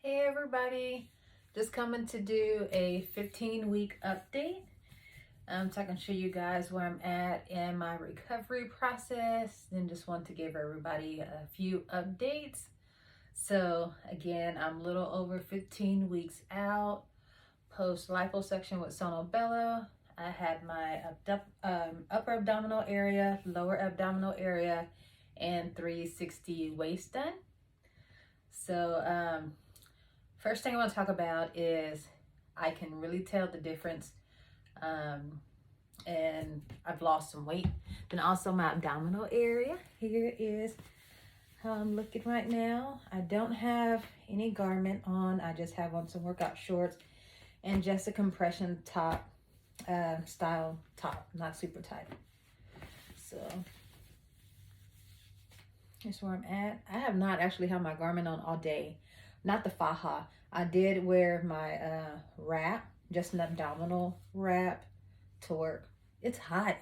Hey everybody, just coming to do a 15-week update so I can show you guys where I'm at in my recovery process, and just want to give everybody a few updates. So again, I'm a little over 15 weeks out post liposuction with SonoBello. I had my upper abdominal area, lower abdominal area, and 360 waist done. So first thing I want to talk about is I can really tell the difference, and I've lost some weight. Then also my abdominal area. Here is how I'm looking right now. I don't have any garment on. I just have on some workout shorts and just a compression top, style top, not super tight. So here's where I'm at. I have not actually had my garment on all day. Not the faja. I did wear my wrap, just an abdominal wrap to work. It's hot.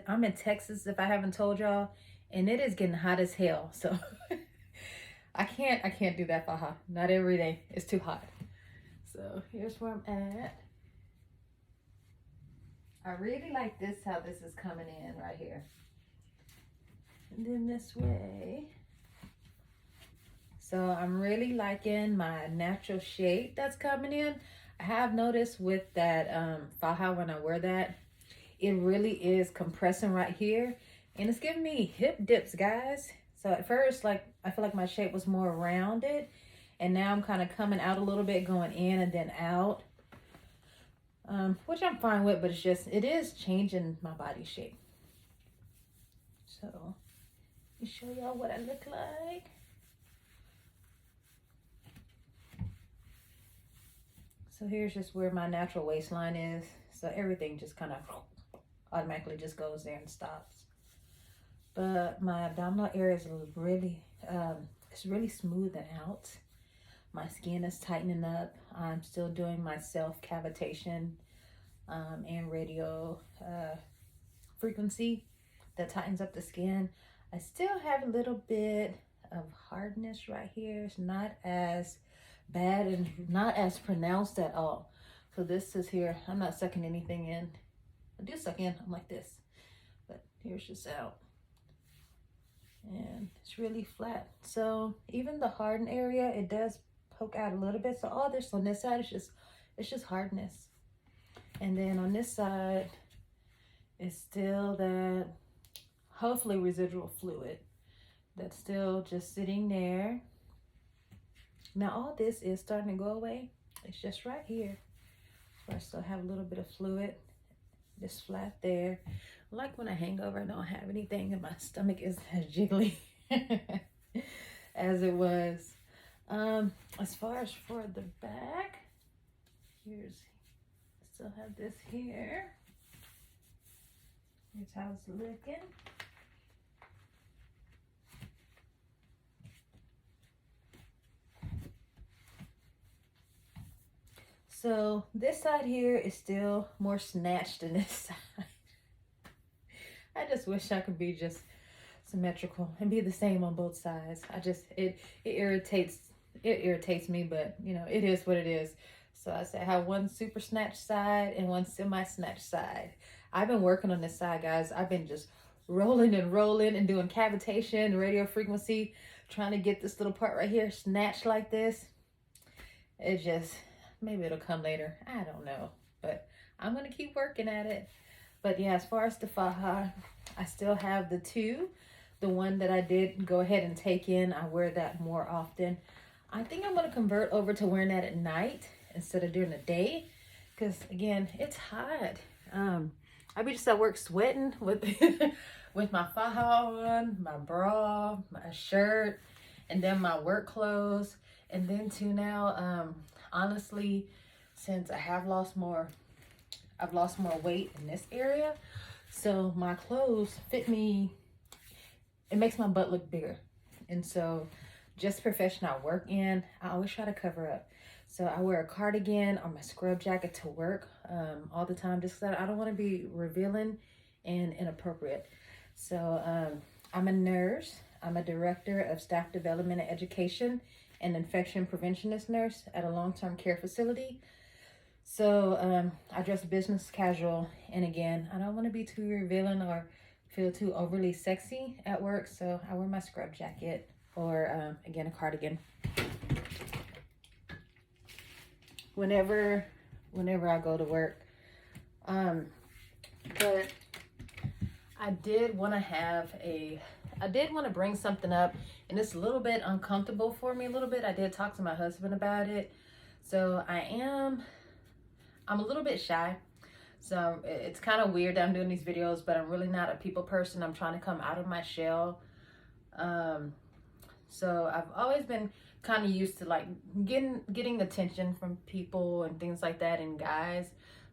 I'm in Texas, if I haven't told y'all, and it is getting hot as hell. So I can't do that faja. Not every day. It's too hot. So here's where I'm at. I really like this, how this is coming in right here. And then this way. So I'm really liking my natural shape that's coming in. I have noticed with that faja, when I wear that, it really is compressing right here. And it's giving me hip dips, guys. So at first, like, I feel like my shape was more rounded. And now I'm kind of coming out a little bit, going in and then out. Which I'm fine with, but it is changing my body shape. So let me show y'all what I look like. So here's just where my natural waistline is. So everything just kind of automatically just goes there and stops. But my abdominal area is really, it's really smoothing out. My skin is tightening up. I'm still doing my self-cavitation and radio frequency that tightens up the skin. I still have a little bit of hardness right here. It's not as bad and not as pronounced at all. So this is here. I'm not sucking anything in. I do suck in. I'm like this. But here's just out. And it's really flat. So even the hardened area, it does poke out a little bit. So all this on this side is just hardness. And then on this side, it's still that hopefully residual fluid that's still just sitting there. Now all this is starting to go away. It's just right here. So I still have a little bit of fluid, just flat there. Like when I hang over, I don't have anything, and my stomach is as jiggly as it was. As far as for the back, I still have this here. Here's how it's looking. So this side here is still more snatched than this side. I just wish I could be just symmetrical and be the same on both sides. It irritates me, but you know, it is what it is. So I say I have one super snatched side and one semi-snatched side. I've been working on this side, guys. I've been just rolling and doing cavitation, radio frequency, trying to get this little part right here snatched like this. Maybe it'll come later. I don't know. But I'm going to keep working at it. But yeah, as far as the faja, I still have the two. The one that I did go ahead and take in, I wear that more often. I think I'm going to convert over to wearing that at night instead of during the day. Because, again, it's hot. I be just at work sweating with, with my faja on, my bra, my shirt, and then my work clothes. And then too now, honestly, since I've lost more weight in this area, so my clothes fit me. It makes my butt look bigger. And so just profession I work in, I always try to cover up. So I wear a cardigan or my scrub jacket to work all the time, just because I don't want to be revealing and inappropriate. So I'm a nurse. I'm a director of staff development and education an infection preventionist nurse at a long-term care facility. So I dress business casual, and again, I don't want to be too revealing or feel too overly sexy at work, so I wear my scrub jacket or again, a cardigan whenever I go to work. But I did want to bring something up, and it's a little bit uncomfortable for me a little bit. I did talk to my husband about it. So I'm a little bit shy. So it's kind of weird that I'm doing these videos, but I'm really not a people person. I'm trying to come out of my shell. So I've always been kind of used to like getting attention from people and things like that, and guys.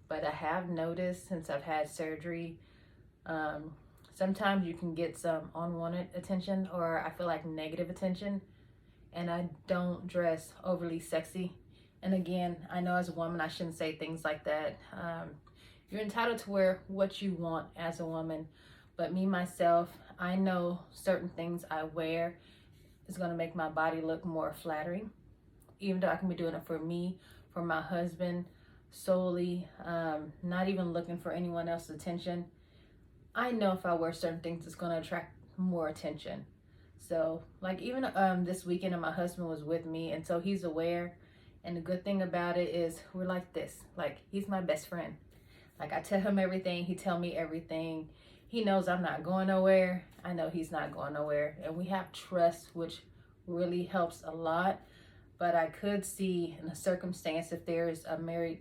But I have noticed since I've had surgery, sometimes you can get some unwanted attention, or I feel like negative attention, and I don't dress overly sexy. And again, I know as a woman, I shouldn't say things like that. You're entitled to wear what you want as a woman. But me, myself, I know certain things I wear is going to make my body look more flattering. Even though I can be doing it for me, for my husband, solely, not even looking for anyone else's attention. I know if I wear certain things, it's going to attract more attention. So, like even this weekend, my husband was with me, and so he's aware. And the good thing about it is we're like this. Like, he's my best friend. Like, I tell him everything. He tell me everything. He knows I'm not going nowhere. I know he's not going nowhere. And we have trust, which really helps a lot. But I could see in a circumstance if there's a married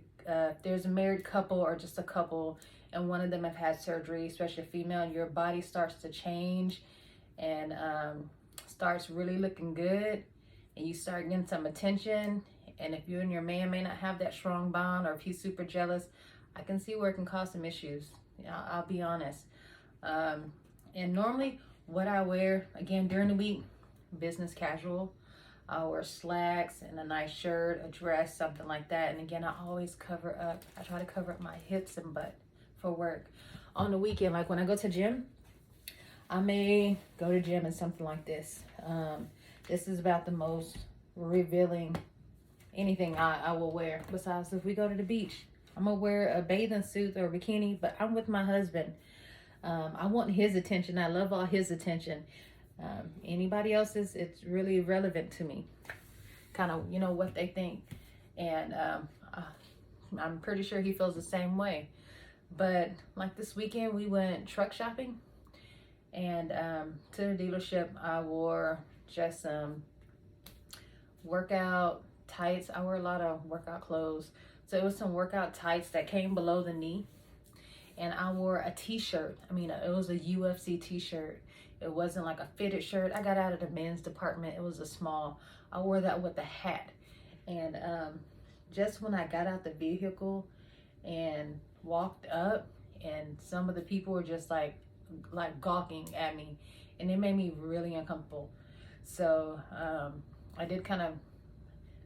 couple or just a couple, and one of them have had surgery, especially a female, and your body starts to change and starts really looking good, and you start getting some attention. And if you and your man may not have that strong bond, or if he's super jealous, I can see where it can cause some issues. You know, I'll be honest. And normally what I wear, again, during the week, business casual. I'll wear slacks and a nice shirt, a dress, something like that. And again, I always cover up. I try to cover up my hips and butt for work. On the weekend, like when I go to gym, I may go to gym in something like this. This is about the most revealing anything I will wear. Besides, if we go to the beach, I'm gonna wear a bathing suit or a bikini, but I'm with my husband. I want his attention. I love all his attention. Anybody else's, it's really irrelevant to me. Kind of, you know, what they think. And I'm pretty sure he feels the same way. But like this weekend, we went truck shopping. And to the dealership, I wore just some workout tights. I wear a lot of workout clothes. So it was some workout tights that came below the knee. And I wore a t-shirt. I mean, it was a UFC t-shirt. It wasn't like a fitted shirt. I got out of the men's department. It was a small. I wore that with a hat. And just when I got out the vehicle and walked up, and some of the people were just like gawking at me, and it made me really uncomfortable. So I did kind of,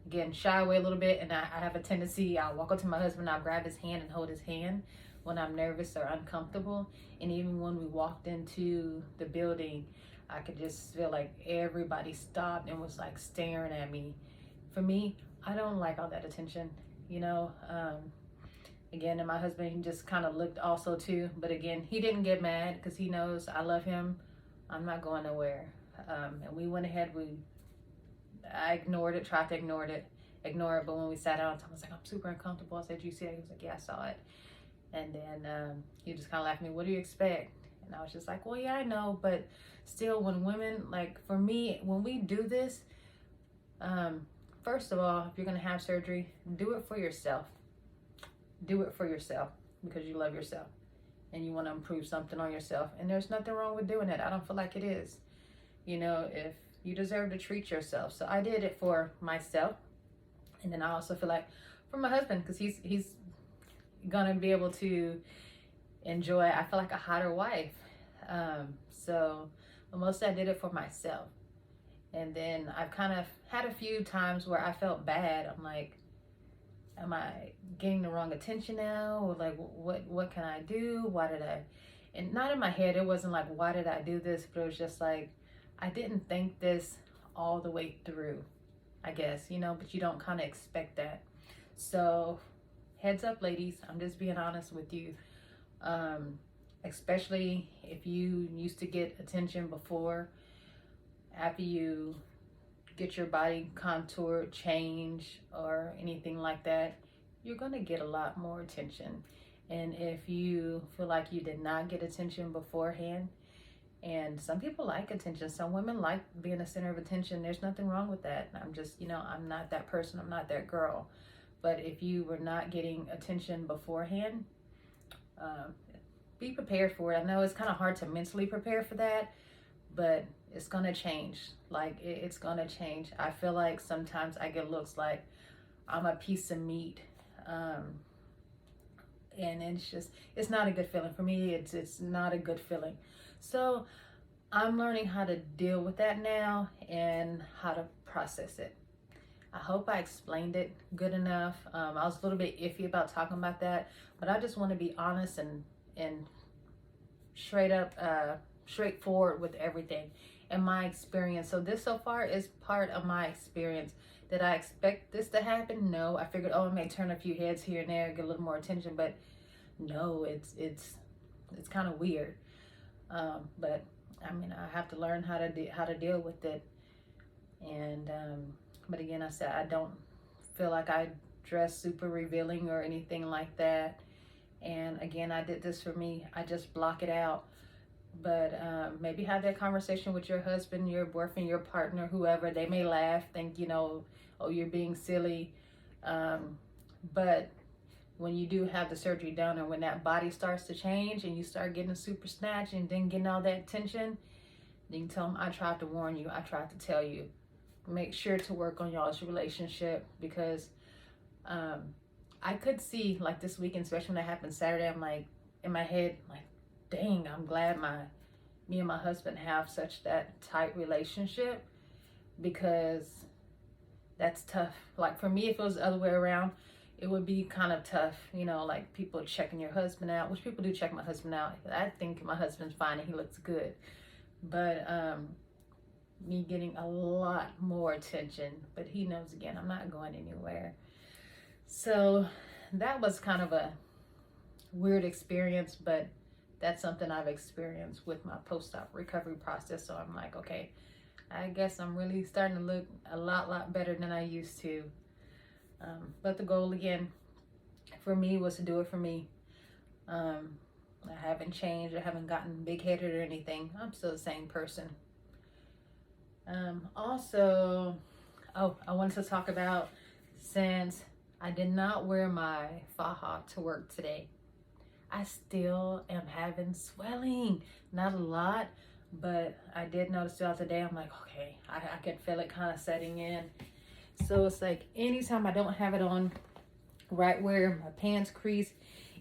again, shy away a little bit. And I have a tendency, I'll walk up to my husband, I'll grab his hand and hold his hand when I'm nervous or uncomfortable. And even when we walked into the building, I could just feel like everybody stopped and was like staring at me. For me, I don't like all that attention, you know. Again, and my husband, he just kind of looked also too. But again, he didn't get mad because he knows I love him. I'm not going nowhere. And we went ahead, I ignored it, tried to ignore it. But when we sat down, I was like, I'm super uncomfortable. I said, you see that? He was like, yeah, I saw it. And then he just kind of laughed at me, what do you expect? And I was just like, well, yeah, I know. But still, when women, like for me, when we do this, first of all, if you're going to have surgery, do it for yourself. Do it for yourself because you love yourself and you want to improve something on yourself. And there's nothing wrong with doing it. I don't feel like it is. You know, if you deserve to treat yourself. So I did it for myself. And then I also feel like for my husband, because he's gonna be able to enjoy, I feel like, a hotter wife. So mostly I did it for myself. And then I've kind of had a few times where I felt bad. I'm like, am I getting the wrong attention now? Or like, what can I do? Why did I? And not in my head, it wasn't like, why did I do this? But it was just like, I didn't think this all the way through. I guess, you know, but you don't kind of expect that. So heads up, ladies, I'm just being honest with you. Especially if you used to get attention before, after you get your body contour change or anything like that, you're going to get a lot more attention. And if you feel like you did not get attention beforehand, and some people like attention, some women like being the center of attention, there's nothing wrong with that. I'm just, you know, I'm not that person, I'm not that girl. But if you were not getting attention beforehand, be prepared for it. I know it's kind of hard to mentally prepare for that, but it's gonna change. Like it's gonna change. I feel like sometimes I get looks like I'm a piece of meat, and it's not a good feeling for me. It's not a good feeling. So I'm learning how to deal with that now and how to process it. I hope I explained it good enough. I was a little bit iffy about talking about that, but I just want to be honest and straight up, straightforward with everything and my experience. So this so far is part of my experience. Did I expect this to happen? No. I figured, oh, it may turn a few heads here and there, get a little more attention, but no, it's kind of weird. But I mean, I have to learn how to deal with it. And but again, I said I don't feel like I dress super revealing or anything like that. And again, I did this for me. I just block it out. But maybe have that conversation with your husband, your boyfriend, your partner, whoever. They may laugh, think, you know, oh, you're being silly. But when you do have the surgery done, or when that body starts to change and you start getting a super snatch and then getting all that attention, then you tell them, I tried to warn you. I tried to tell you. Make sure to work on y'all's relationship, because I could see, like this weekend, especially when that happened Saturday, I'm like, in my head, like, dang, I'm glad me and my husband have such that tight relationship, because that's tough. Like for me, if it was the other way around, it would be kind of tough, you know, like people checking your husband out, which people do check my husband out. I think my husband's fine and he looks good. But me getting a lot more attention, but he knows, again, I'm not going anywhere. So that was kind of a weird experience, but that's something I've experienced with my post-op recovery process. So I'm like, okay, I guess I'm really starting to look a lot better than I used to. But the goal, again, for me was to do it for me. I haven't changed. I haven't gotten big-headed or anything. I'm still the same person. Also, I wanted to talk about, since I did not wear my faja to work today, I still am having swelling. Not a lot, but I did notice throughout the day, I'm like, okay, I can feel it kind of setting in. So it's like anytime I don't have it on right where my pants crease,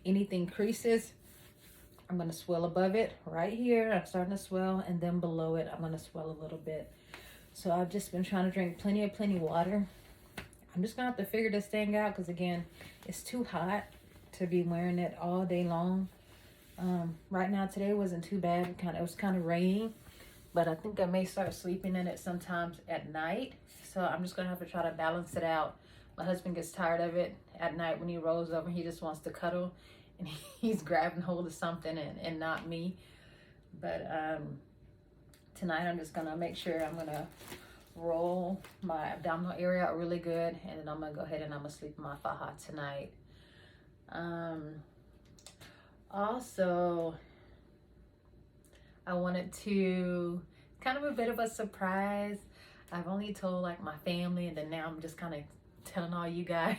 anything creases, I'm going to swell above it right here. I'm starting to swell, and then below it, I'm going to swell a little bit. So I've just been trying to drink plenty of water. I'm just going to have to figure this thing out, because again, it's too hot to be wearing it all day long. Right now, today wasn't too bad. It was kind of raining, but I think I may start sleeping in it sometimes at night. So I'm just going to have to try to balance it out. My husband gets tired of it at night when he rolls over. He just wants to cuddle, and he's grabbing hold of something and not me. But tonight I'm just going to make sure I'm going to roll my abdominal area out really good, and then I'm going to go ahead and I'm going to sleep in my faja tonight. Also, I wanted to, kind of a bit of a surprise. I've only told like my family, and then now I'm just kind of telling all you guys.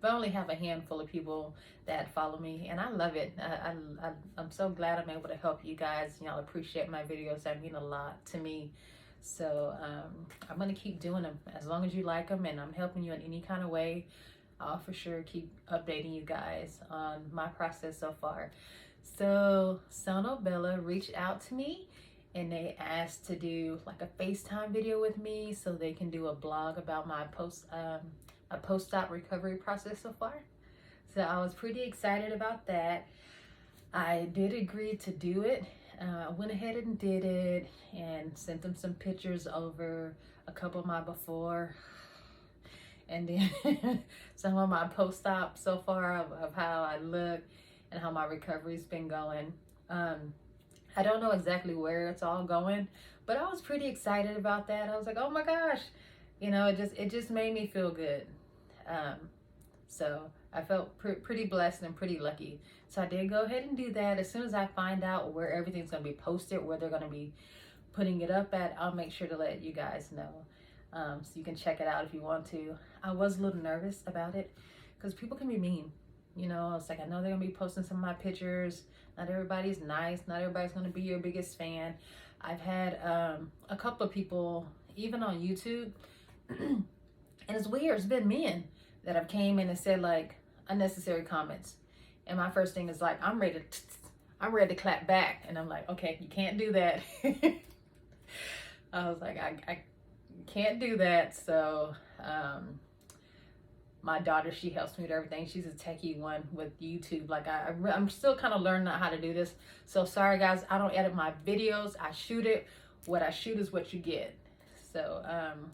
But I only have a handful of people that follow me, and I love it. I'm so glad I'm able to help you guys. Y'all appreciate my videos. That mean a lot to me. So I'm going to keep doing them as long as you like them, and I'm helping you in any kind of way. I'll for sure keep updating you guys on my process so far. So SonoBello reached out to me, and they asked to do like a FaceTime video with me so they can do a blog about my post-op recovery process so far. So I was pretty excited about that. I did agree to do it. I went ahead and did it and sent them some pictures over, a couple of my before. And then some of my post-op so far of how I look and how my recovery's been going. I don't know exactly where it's all going, but I was pretty excited about that. I was like, oh my gosh, you know, it just made me feel good. So I felt pretty blessed and pretty lucky. So I did go ahead and do that. As soon as I find out where everything's going to be posted, where they're going to be putting it up at, I'll make sure to let you guys know. So you can check it out if you want to. I was a little nervous about it because people can be mean. You know, it's like, I know they're going to be posting some of my pictures. Not everybody's nice. Not everybody's going to be your biggest fan. I've had a couple of people, even on YouTube, and it's weird. It's been men that have came in and said like unnecessary comments. And my first thing is like, I'm ready to clap back. And I'm like, okay, you can't do that. I was like, I can't do that. So my daughter, she helps me with everything. She's a techie one with YouTube. Like I'm still kind of learning how to do this. So sorry guys, I don't edit my videos. I shoot it. What I shoot is what you get. So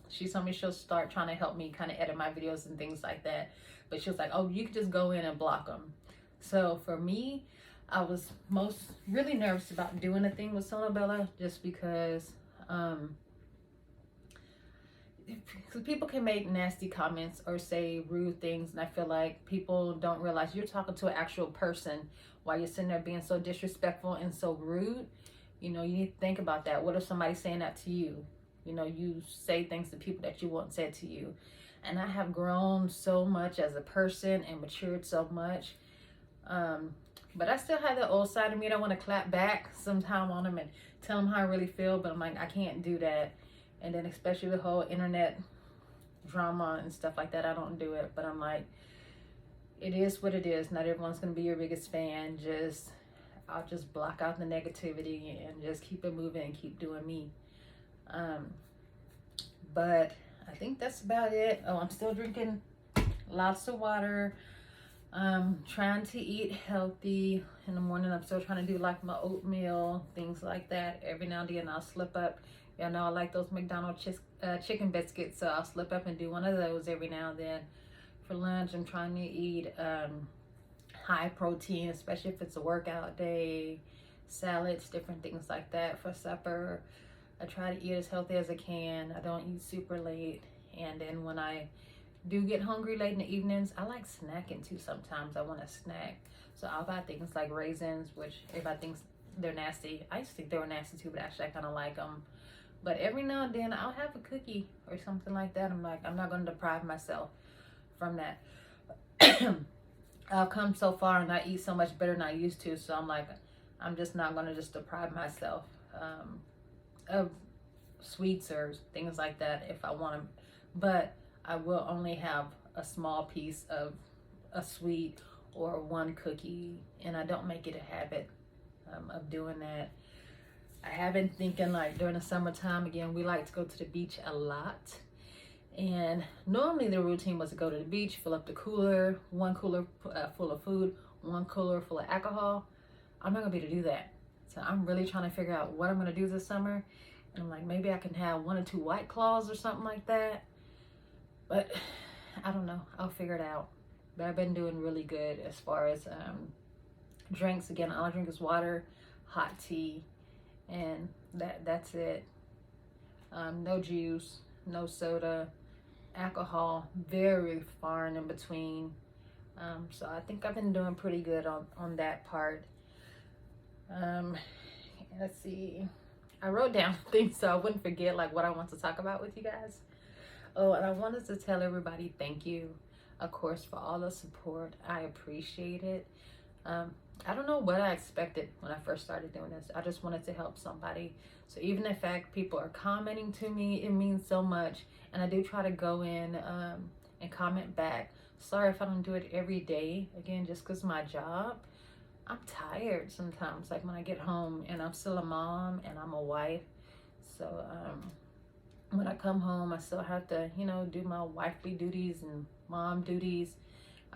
she told me she'll start trying to help me kind of edit my videos and things like that. But she was like, oh, you can just go in and block them. So for me, I was really nervous about doing a thing with SonoBello just because people can make nasty comments or say rude things, and I feel like people don't realize you're talking to an actual person while you're sitting there being so disrespectful and so rude. You know, you need to think about that. What if somebody's saying that to you? You know, you say things to people that you won't say to you. And I have grown so much as a person and matured so much. But I still have the old side of me that want to clap back sometime on them and tell them how I really feel. But I'm like, I can't do that. And then especially the whole internet drama and stuff like that, I don't do it. But I'm like, it is what it is. Not everyone's going to be your biggest fan. I'll just block out the negativity and just keep it moving and keep doing me. But I think that's about it. Oh, I'm still drinking lots of water. Trying to eat healthy in the morning. I'm still trying to do like my oatmeal, things like that. Every now and then I'll slip up. Y'all know I like those McDonald's chicken biscuits, so I'll slip up and do one of those every now and then. For lunch, I'm trying to eat high protein, especially if it's a workout day. Salads, different things like that. For supper, I try to eat as healthy as I can. I don't eat super late. And then when I do get hungry late in the evenings, I like snacking too. Sometimes I want to snack, so I'll buy things like raisins, which everybody thinks they're nasty. I used to think they were nasty too, but actually I kind of like them. But every now and then I'll have a cookie or something like that. I'm like, I'm not going to deprive myself from that. I've come so far and I eat so much better than I used to, so I'm like, I'm just not going to just deprive myself of sweets or things like that if I want them. But I will only have a small piece of a sweet or one cookie, and I don't make it a habit of doing that. I have been thinking, like, during the summertime, again, we like to go to the beach a lot. And normally the routine was to go to the beach, fill up the cooler, one cooler full of food, one cooler full of alcohol. I'm not gonna be able to do that. So I'm really trying to figure out what I'm gonna do this summer. And I'm like, maybe I can have 1 or 2 White Claws or something like that. But I don't know, I'll figure it out. But I've been doing really good as far as drinks. Again, all I drink is water, hot tea, and that's it. No juice, no soda, alcohol, very far and in between. So I think I've been doing pretty good on that part. Let's see. I wrote down things so I wouldn't forget like what I want to talk about with you guys. Oh, and I wanted to tell everybody thank you, of course, for all the support. I appreciate it. I don't know what I expected when I first started doing this. I just wanted to help somebody. So even the fact people are commenting to me, it means so much. And I do try to go in and comment back. Sorry if I don't do it every day. Again, just because my job, I'm tired sometimes. Like when I get home and I'm still a mom and I'm a wife. So when I come home, I still have to, you know, do my wifely duties and mom duties.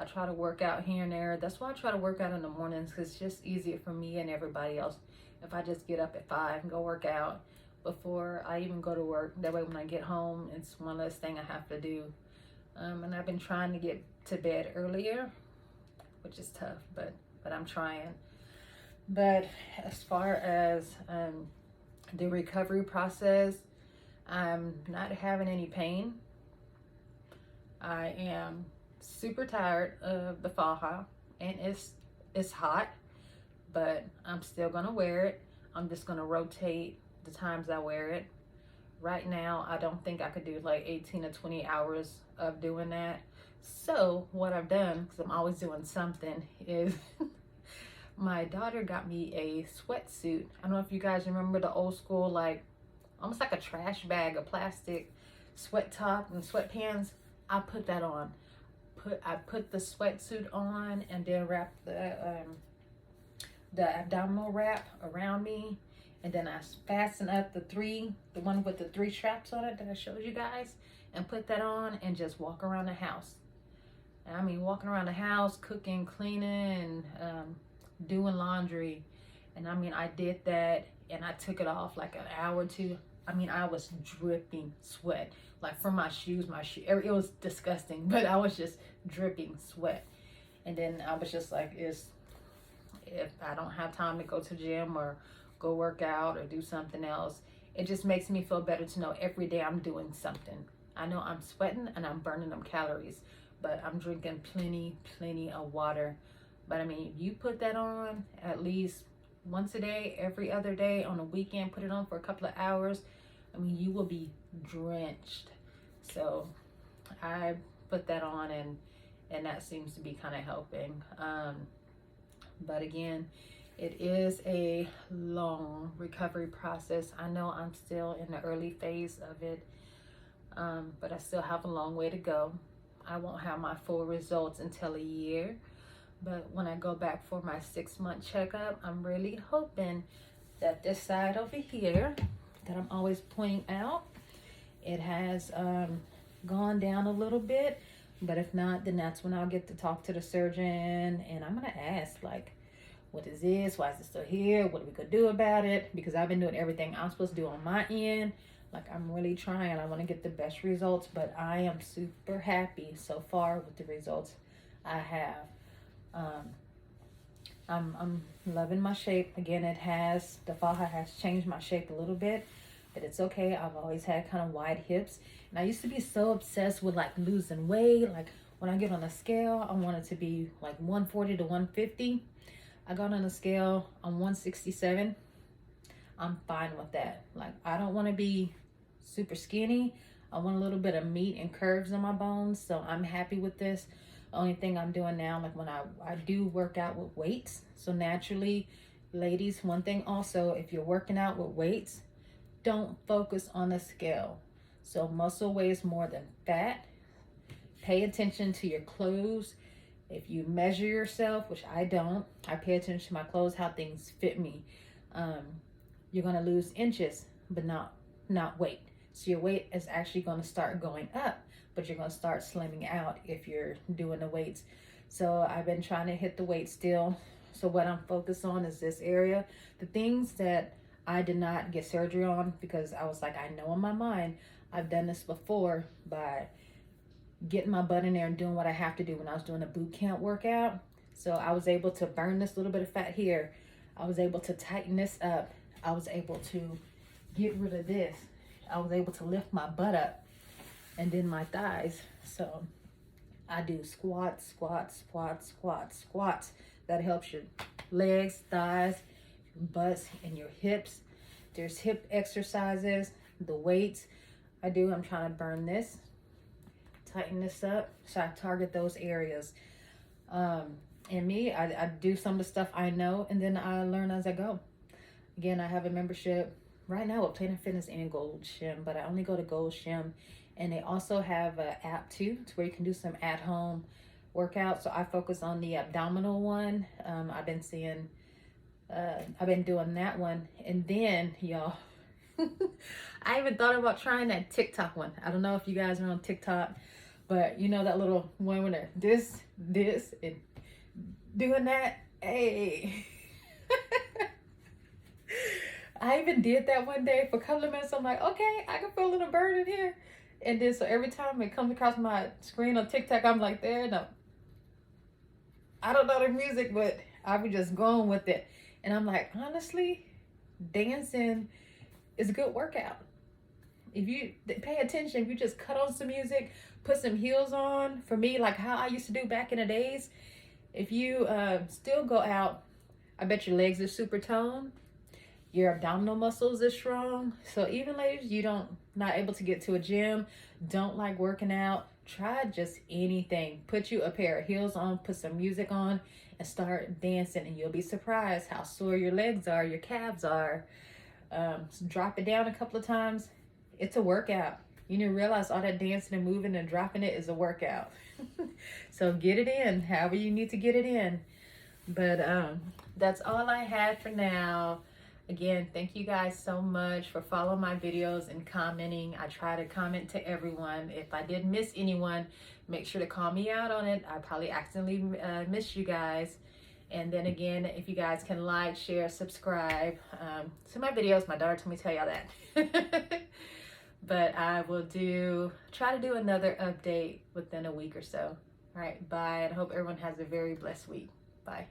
I try to work out here and there. That's why I try to work out in the mornings, because it's just easier for me and everybody else if I just get up at 5 and go work out before I even go to work. That way when I get home, it's one less thing I have to do. And I've been trying to get to bed earlier, which is tough, but I'm trying. But as far as the recovery process, I'm not having any pain. I am super tired of the faja, and it's hot, but I'm still gonna wear it. I'm just gonna rotate the times I wear it. Right now, I don't think I could do like 18 to 20 hours of doing that. So what I've done, because I'm always doing something, is my daughter got me a sweatsuit. I don't know if you guys remember the old school, like almost like a trash bag of plastic sweat top and sweatpants. I put that on. I put the sweatsuit on and then wrap the abdominal wrap around me, and then I fasten up the one with the 3 straps on it that I showed you guys, and put that on and just walk around the house. And I mean, walking around the house, cooking, cleaning, doing laundry. And I mean, I did that, and I took it off like an hour or two. I mean, I was dripping sweat, like from my shoes, it was disgusting, but I was just dripping sweat. And then I was just like, if I don't have time to go to the gym or go work out or do something else, it just makes me feel better to know every day I'm doing something. I know I'm sweating and I'm burning them calories, but I'm drinking plenty of water. But I mean, if you put that on at least once a day, every other day, on a weekend, put it on for a couple of hours, I mean, you will be drenched. So I put that on, and that seems to be kind of helping. But again, it is a long recovery process. I know I'm still in the early phase of it, but I still have a long way to go. I won't have my full results until a year. But when I go back for my 6-month checkup, I'm really hoping that this side over here that I'm always pointing out, it has gone down a little bit. But if not, then that's when I'll get to talk to the surgeon, and I'm gonna ask, like, what is this? Why is it still here? What are we gonna do about it? Because I've been doing everything I'm supposed to do on my end. Like, I'm really trying. I want to get the best results, but I am super happy so far with the results I have. I'm loving my shape. Again, the faja has changed my shape a little bit, but it's okay. I've always had kind of wide hips, and I used to be so obsessed with like losing weight. Like, when I get on a scale, I want it to be like 140 to 150. I got on a scale on 167. I'm fine with that. Like, I don't want to be super skinny. I want a little bit of meat and curves in my bones, so I'm happy with this. The only thing I'm doing now, like when I do work out with weights, so naturally, ladies, one thing also, if you're working out with weights, don't focus on the scale. So muscle weighs more than fat. Pay attention to your clothes. If you measure yourself, which I don't, I pay attention to my clothes, how things fit me. You're gonna lose inches, but not weight. So your weight is actually gonna start going up, but you're gonna start slimming out if you're doing the weights. So I've been trying to hit the weight still. So what I'm focused on is this area. The things that I did not get surgery on, because I was like, I know in my mind, I've done this before by getting my butt in there and doing what I have to do when I was doing a boot camp workout. So I was able to burn this little bit of fat here. I was able to tighten this up. I was able to get rid of this. I was able to lift my butt up, and then my thighs. So I do squats. That helps your legs, thighs, your butts, and your hips. There's hip exercises, the weights I do. I'm trying to burn this, tighten this up, so I target those areas. And me, I do some of the stuff I know, and then I learn as I go. Again, I have a membership right now with Planet Fitness and Gold Gym, but I only go to Gold Gym, and they also have an app too, to where you can do some at-home workouts. So I focus on the abdominal one. I've been doing that one, and then y'all, I even thought about trying that TikTok one. I don't know if you guys are on TikTok, but you know that little one when they're this, and doing that. Hey. I even did that one day for a couple of minutes. I'm like, okay, I can feel a little burn in here. And then so every time it comes across my screen on TikTok, I'm like, there, no. I don't know the music, but I'll be just going with it. And I'm like, honestly, dancing is a good workout. If you pay attention, if you just cut on some music, put some heels on, for me, like how I used to do back in the days, if you still go out, I bet your legs are super toned, your abdominal muscles are strong. So even ladies, you don't not able to get to a gym, don't like working out, try just anything. Put you a pair of heels on, put some music on, and start dancing, and you'll be surprised how sore your legs are, your calves are. Drop it down a couple of times. It's a workout. You need to realize all that dancing and moving and dropping it is a workout. So get it in however you need to get it in. But that's all I had for now. Again, thank you guys so much for following my videos and commenting. I try to comment to everyone. If I did miss anyone, make sure to call me out on it. I probably accidentally missed you guys. And then again, if you guys can like, share, subscribe to my videos. My daughter told me to tell y'all that. But I will try to do another update within a week or so. All right, bye. And I hope everyone has a very blessed week. Bye.